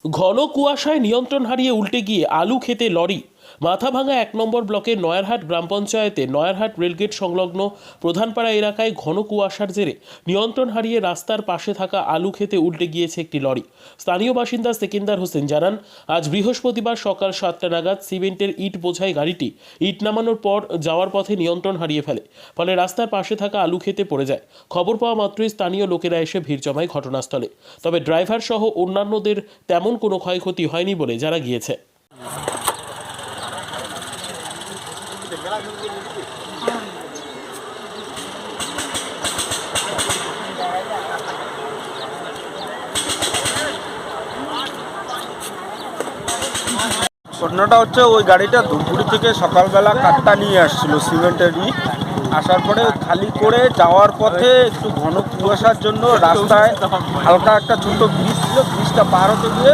ঘন কুয়াশায় নিয়ন্ত্রণ হারিয়ে উল্টে গিয়ে আলু খেতে লরি। মাথাভাঙা ১ নম্বর ব্লকের নয়ারহাট গ্রাম পঞ্চায়েতে নয়ারহাট রেলগেট সংলগ্ন প্রধানপাড়া এলাকায় ঘন কুয়াশার জেরে নিয়ন্ত্রণ হারিয়ে রাস্তার পাশে থাকা আলু খেতে উল্টে গিয়েছে একটি লরি। স্থানীয় বাসিন্দা সেকেন্দার হোসেন জানান, আজ বৃহস্পতিবার সকাল ৭টা নাগাদ সিমেন্টের ইট বোঝাই গাড়িটি ইট নামানোর পর যাওয়ার পথে নিয়ন্ত্রণ হারিয়ে ফেলে, ফলে রাস্তার পাশে থাকা আলু খেতে পড়ে যায়। খবর পাওয়া মাত্রই স্থানীয় লোকেরা এসে ভিড় জমায় ঘটনাস্থলে। তবে ড্রাইভার সহ অন্যান্যদের তেমন কোনো ক্ষয়ক্ষতি হয়নি বলে জানা গিয়েছে। ঘটনাটা হচ্ছে ওই গাড়িটা ধূপগুড়ি থেকে সকালবেলা কাঠটা নিয়ে আসছিল সিমেন্টের ইট। আসার পরে খালি করে যাওয়ার পথে একটু ঘন কুয়াশার জন্য রাস্তায় হালকা একটা ছোট ব্রিজ ছিল, ব্রিজটা পার হতে গিয়ে